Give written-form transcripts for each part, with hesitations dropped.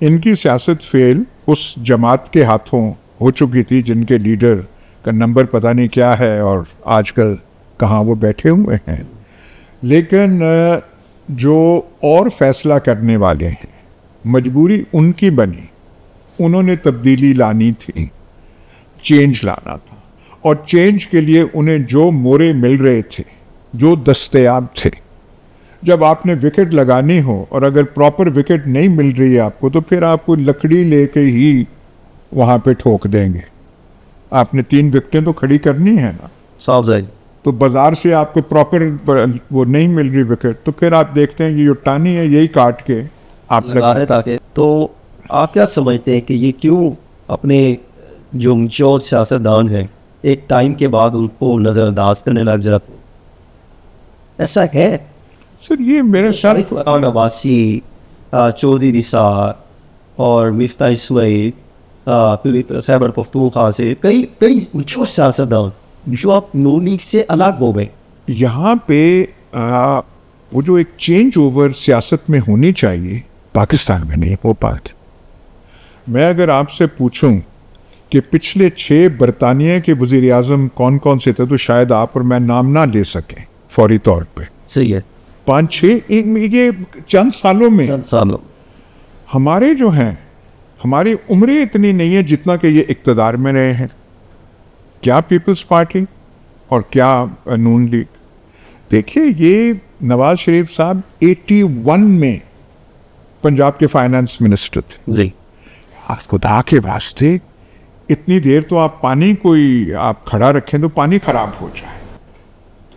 इनकी सियासत फेल उस जमात के हाथों हो चुकी थी जिनके लीडर का नंबर पता नहीं क्या है और आजकल कहाँ वो बैठे हुए हैं। लेकिन जो और फैसला करने वाले हैं, मजबूरी उनकी बनी, उन्होंने तब्दीली लानी थी, चेंज लाना था, और चेंज के लिए उन्हें जो मोरे मिल रहे थे, जो दस्तयाब थे, जब आपने विकेट लगानी हो और अगर प्रॉपर विकेट नहीं मिल रही है आपको, तो फिर आपको लकड़ी लेके ही वहाँ पे ठोक देंगे। आपने 3 विकेटें तो खड़ी करनी है ना साहब, तो बाजार से आपको प्रॉपर वो नहीं मिल रही विकेट, तो फिर आप देखते हैं ये जो टानी है यही काट के आप लगा है ताकि। तो आप क्या समझते हैं कि ये क्यों अपने जो मैच्योर सियासतदान हैं एक टाइम के बाद उनको नज़रअंदाज करने लग जाते? ऐसा है सर, ये मेरे ख्याल अब्बासी, चौधरी निसार और मिफ्ता इसवाई, खैबर पख्तूनख्वा से कई मैच्योर सियासतदान जो आप नून लीग से अलग हो गए। यहाँ पे वो जो एक चेंज ओवर सियासत में होनी चाहिए, पाकिस्तान में नहीं हो पाती। मैं अगर आपसे पूछूं कि पिछले 6 बरतानिया के वज़ीर आज़म कौन कौन से थे, तो शायद आप और मैं नाम ना ले सकें फौरी तौर पे। सही है, 5-6 ये चंद सालों हमारे जो हैं, हमारी उम्रें इतनी नहीं है जितना कि ये इक़्तिदार में रहे हैं। क्या पीपल्स पार्टी और क्या नून लीग। देखिए, ये नवाज शरीफ साहब 81 में पंजाब के फाइनेंस मिनिस्टर थे जी। खुदा के वास्ते इतनी देर तो आप पानी कोई आप खड़ा रखें तो पानी खराब हो जाए।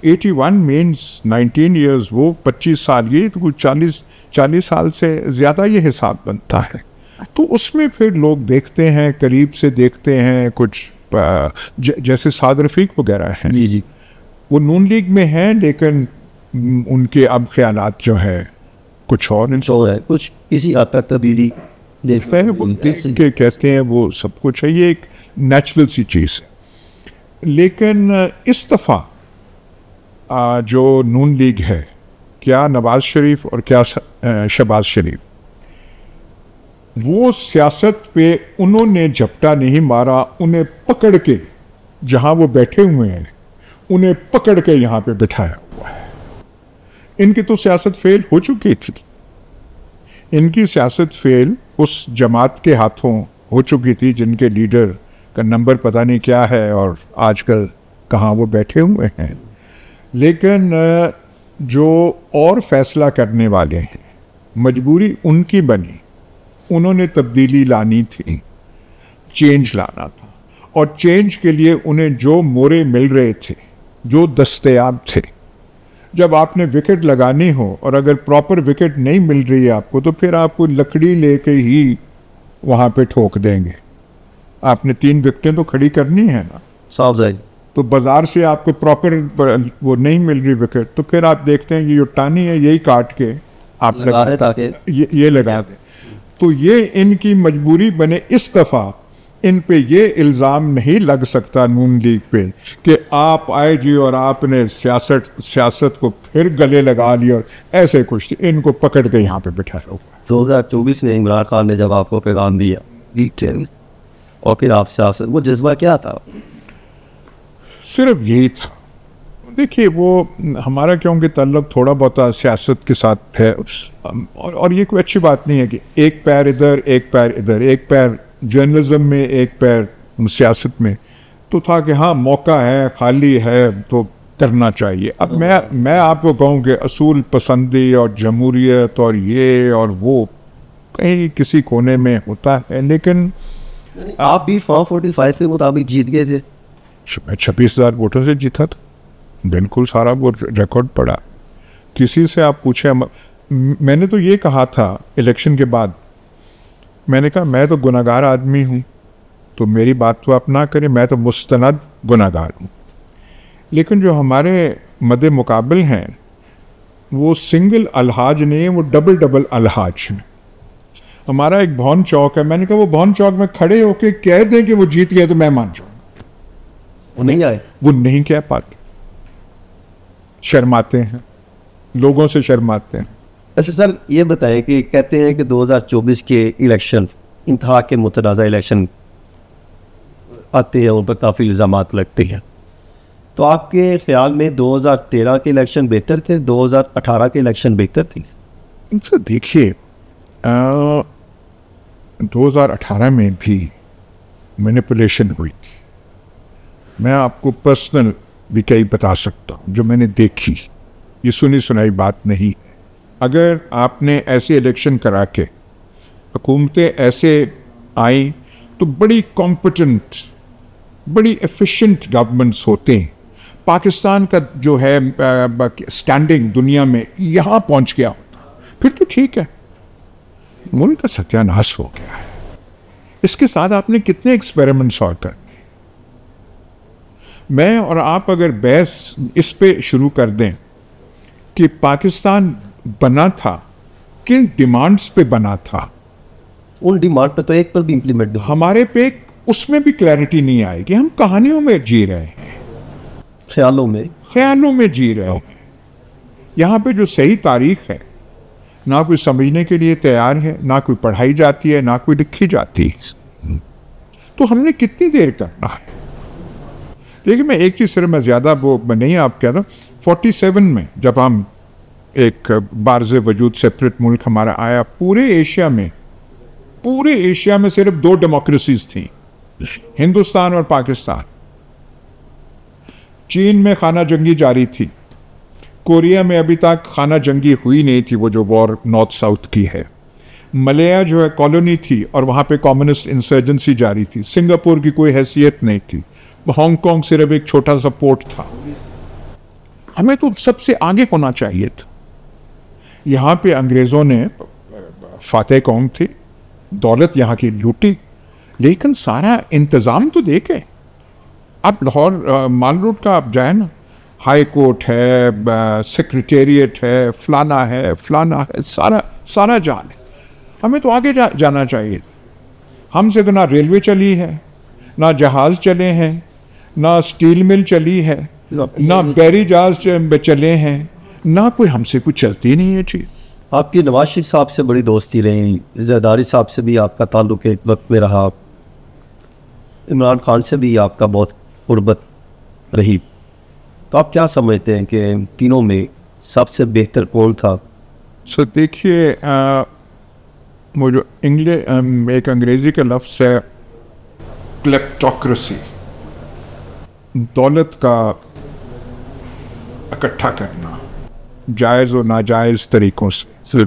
81 मीन्स 19 ईयर्स, वो 25 साल, ये तो कुछ 40 साल से ज़्यादा ये हिसाब बनता है। तो उसमें फिर लोग देखते हैं, करीब से देखते हैं, कुछ जैसे साद रफीक वगैरह हैं जी, वो नून लीग में हैं, लेकिन उनके अब ख्यालात जो है कुछ और है, कुछ इसी हद तक तब्दीली देखते हैं, वो देख के कहते हैं वो सब कुछ है, ये एक नेचुरल सी चीज़ है। लेकिन इस दफ़ा जो नून लीग है, क्या नवाज शरीफ और क्या शहबाज शरीफ, वो सियासत पे उन्होंने झपटा नहीं मारा, उन्हें पकड़ के जहां वो बैठे हुए हैं उन्हें पकड़ के यहां पे बिठाया हुआ है। इनकी तो सियासत फेल हो चुकी थी। इनकी सियासत फेल उस जमात के हाथों हो चुकी थी जिनके लीडर का नंबर पता नहीं क्या है और आजकल कहाँ वो बैठे हुए हैं। लेकिन जो और फैसला करने वाले हैं, मजबूरी उनकी बनी, उन्होंने तब्दीली लानी थी, चेंज लाना था, और चेंज के लिए उन्हें जो मोरे मिल रहे थे, जो दस्तयाब थे, जब आपने विकेट लगानी हो और अगर प्रॉपर विकेट नहीं मिल रही है आपको, तो फिर आपको लकड़ी लेके ही वहाँ पे ठोक देंगे। आपने 3 विकेटें तो खड़ी करनी है ना साहब, तो बाजार से आपको प्रॉपर वो नहीं मिल रही विकेट, तो फिर आप देखते हैं ये जो टानी है यही काट के आप लगा है ताकि ये लगा दें। तो ये इनकी मजबूरी बने। इस दफ़ा इन पे ये इल्ज़ाम नहीं लग सकता नून लीग पे कि आप आए जी और आपने सियासत को फिर गले लगा लिया और ऐसे कुछ। इनको पकड़ के यहाँ पे बिठा लो। 2024 में इमरान खान ने जब आपको पैगाम दिया और फिर आप सियासत, वो जज्बा क्या था? सिर्फ यही था। देखिए, वो हमारा क्योंकि ताल्लुक थोड़ा बहुत सियासत के साथ है, और ये कोई अच्छी बात नहीं है कि एक पैर इधर एक पैर इधर, एक पैर जर्नलिज्म में एक पैर सियासत में, तो था कि हाँ मौका है, खाली है तो करना चाहिए। अब मैं आपको कहूँ कि असूल पसंदी और जमहूरियत और ये और वो कहीं किसी कोने में होता है, लेकिन आप भी 445 के मुताबिक जीत गए थे। मैं 26,000 वोटों से जीता था, बिल्कुल सारा वो रिकॉर्ड पड़ा। किसी से आप पूछे, मैंने तो ये कहा था इलेक्शन के बाद, मैंने कहा मैं तो गुनाहगार आदमी हूँ, तो मेरी बात तो आप ना करें, मैं तो मुस्तनद गुनाहगार हूँ। लेकिन जो हमारे मदे मुकाबिल हैं वो सिंगल अलहाज नहीं है, वो डबल अलहाज है। हमारा एक भवन चौक है, मैंने कहा वो भवन चौक में खड़े होके कह दें कि वो जीत गए तो मैं मान जाऊँ। वो नहीं आए, वो नहीं कह पाते, शर्माते हैं, लोगों से शर्माते हैं। अच्छा सर, ये बताएं कि कहते हैं कि 2024 के इलेक्शन इंतहा के मुतनाज़ा इलेक्शन आते हैं, उन पर काफ़ी इल्ज़ामात लगते हैं, तो आपके ख्याल में 2013 के इलेक्शन बेहतर थे, 2018 के इलेक्शन बेहतर थे? तो देखिए 2018 में भी मैनिपुलेशन हुई थी। मैं आपको पर्सनल भी कई बता सकता हूँ जो मैंने देखी, ये सुनी सुनाई बात नहीं। अगर आपने ऐसे इलेक्शन करा के हुकूमतें ऐसे आई तो बड़ी कॉम्पिटेंट, बड़ी एफिशिएंट गवर्नमेंट्स होते हैं। पाकिस्तान का जो है स्टैंडिंग दुनिया में यहाँ पहुँच गया होता, फिर तो ठीक है। मुल्क का सत्यानाश हो गया है। इसके साथ आपने कितने एक्सपेरिमेंट्स और कर, मैं और आप अगर बहस इस पे शुरू कर दें कि पाकिस्तान बना था किन डिमांड्स पे बना था, उन डिमांड पे तो एक पर भी इम्प्लीमेंट हमारे पे उसमें भी क्लैरिटी नहीं आएगी। हम कहानियों में जी रहे हैं, ख्यालों में जी रहे हैं। यहाँ पे जो सही तारीख है ना कोई समझने के लिए तैयार है, ना कोई पढ़ाई जाती है, ना कोई लिखी जाती है। तो हमने कितनी देर करना है? देखिए मैं एक चीज़ सिर्फ मैं ज़्यादा वो नहीं आप कह रहा, 47 में जब हम एक बारज़े वजूद सेपरेट मुल्क हमारा आया, पूरे एशिया में सिर्फ 2 डेमोक्रेसीज थी, हिंदुस्तान और पाकिस्तान। चीन में खाना जंगी जारी थी, कोरिया में अभी तक खाना जंगी हुई नहीं थी, वो जो वॉर नॉर्थ साउथ की है। मलया जो है कॉलोनी थी और वहाँ पे कम्युनिस्ट इंसर्जेंसी जारी थी। सिंगापुर की कोई हैसियत नहीं थी, हांगकांग सिर्फ एक छोटा सा पोर्ट था। हमें तो सबसे आगे होना चाहिए था। यहाँ पे अंग्रेज़ों ने फातेह कौम थी, दौलत यहाँ की लूटी, लेकिन सारा इंतज़ाम तो देखे। अब लाहौर माल रोड का आप जाए ना, हाई कोर्ट है, सेक्रेटेरिएट है, फलाना है, सारा जाल है। हमें तो आगे जाना चाहिए। हमसे तो ना रेलवे चली है, ना जहाज़ चले हैं, ना स्टील मिल चली है, ना बैरी जहाज चले हैं, ना कोई हमसे कुछ चलती नहीं है चीज़। आपकी नवाज शरीफ साहब से बड़ी दोस्ती रही, जरदारी साहब से भी आपका ताल्लुक एक वक्त में रहा, इमरान खान से भी आपका बहुत कुर्बत रही, तो आप क्या समझते हैं कि तीनों में सबसे बेहतर कौन था? सर देखिए वो जो एक अंग्रेज़ी का लफ्ज़ है क्लेप्टोक्रेसी, दौलत का इकट्ठा करना जायज़ और नाजायज़ तरीक़ों से,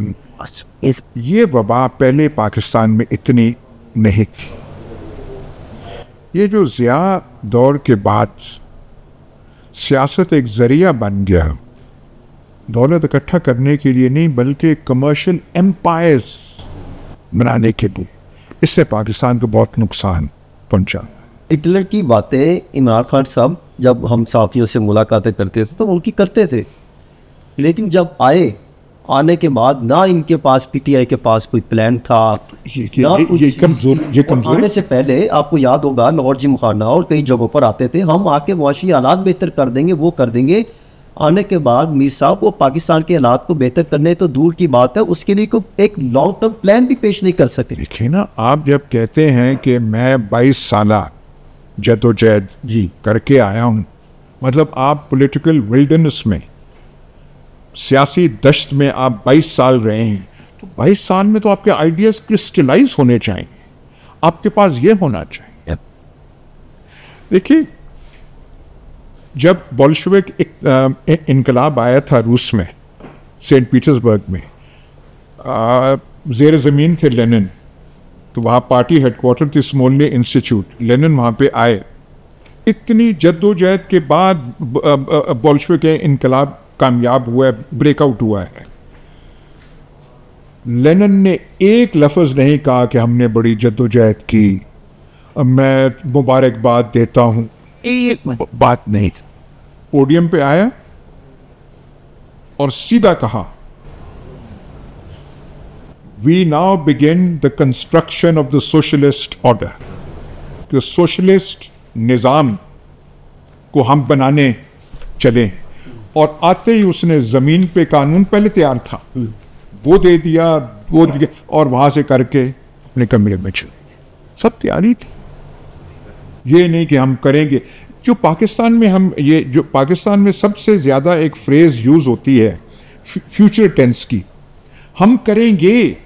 ये वबा पहले पाकिस्तान में इतनी नहीं थी। ये जो ज़िया दौर के बाद सियासत एक ज़रिया बन गया दौलत इकट्ठा करने के लिए नहीं, बल्कि कमर्शियल एम्पायर्स बनाने के लिए, इससे पाकिस्तान को बहुत नुकसान पहुंचा। हिटलर की बातें इमरान खान साहब जब हम साथियों से मुलाकातें करते थे तो उनकी करते थे, लेकिन जब आने के बाद ना इनके पास पीटीआई के पास कोई प्लान था। ये कमजोर आने से पहले आपको याद होगा लाहौर जिमखाना और कई जगहों पर आते थे, हम आके मुआशी हालात बेहतर कर देंगे, वो कर देंगे। आने के बाद मीर साहब वो पाकिस्तान के हालात को बेहतर करने तो दूर की बात है, उसके लिए कोई एक लॉन्ग टर्म प्लान भी पेश नहीं कर सके। देखिए ना, आप जब कहते हैं कि मैं 22 साल जदोजहद करके आया हूँ, मतलब आप पॉलिटिकल विल्डरनेस में, सियासी दश्त में आप 22 साल रहे हैं, तो 22 साल में तो आपके आइडियाज़ क्रिस्टलाइज होने चाहिए, आपके पास ये होना चाहिए। देखिए जब बोल्शेविक इनकलाब आया था रूस में, सेंट पीटर्सबर्ग में, ज़ेर ज़मीन थे लेनिन, तो वहाँ पार्टी हेडक्वार्टर थी स्मोलनी इंस्टीट्यूट, लेनिन वहाँ पे आए। इतनी जद्दोजहद के बाद बोल्शेविक इनकलाब कामयाब हुआ है, ब्रेकआउट हुआ है। लेनिन ने एक लफ्ज़ नहीं कहा कि हमने बड़ी जद्दोजहद की, मैं मुबारकबाद देता हूँ, एक बात नहीं। पोडियम पे आया और सीधा कहा, we now begin the construction of the socialist order, कि सोशलिस्ट निज़ाम को हम बनाने चले। और आते ही उसने ज़मीन पे कानून पहले तैयार था, वो दे दिया, वो दे दिया, और वहाँ से करके अपने कमरे में चले गए। सब तैयारी थी, ये नहीं कि हम करेंगे। जो पाकिस्तान में हम ये जो पाकिस्तान में सबसे ज़्यादा एक फ्रेज़ यूज़ होती है फ्यूचर टेंस की, हम करेंगे,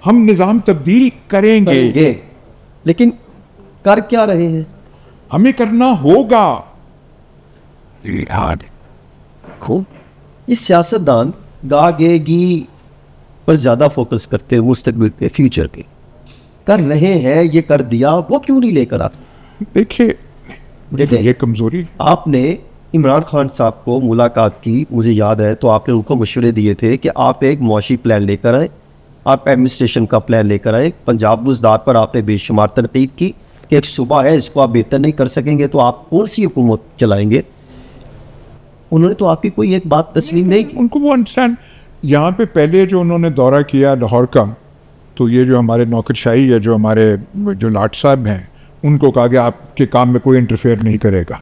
हम निज़ाम तब्दील करेंगे, लेकिन कर क्या रहे हैं? हमें करना होगा। ये सियासतदान गागेगी पर ज़्यादा फोकस करते हैं मुस्तकबिल पे, फ्यूचर के। कर रहे हैं, ये कर दिया, वो क्यों नहीं लेकर आते? देखिए ये कमज़ोरी। आपने इमरान खान साहब को मुलाकात की, मुझे याद है, तो आपने उनको मशवरे दिए थे कि आप एक मुआशी प्लान लेकर आए, आप एडमिनिस्ट्रेशन का प्लान लेकर आए। पंजाब बुज़दार पर आपने बेशुमार तनकीद की कि एक सूबा है, इसको आप बेहतर नहीं कर सकेंगे तो आप कौन सी हुकूमत चलाएंगे। उन्होंने तो आपकी कोई एक बात तस्लीम नहीं की। उनको वो अंडरस्टैंड, यहाँ पे पहले जो उन्होंने दौरा किया लाहौर का, तो ये जो हमारे नौकरशाही है, जो हमारे जो लाट साहब हैं, उनको कहा गया आपके काम में कोई इंटरफेयर नहीं करेगा।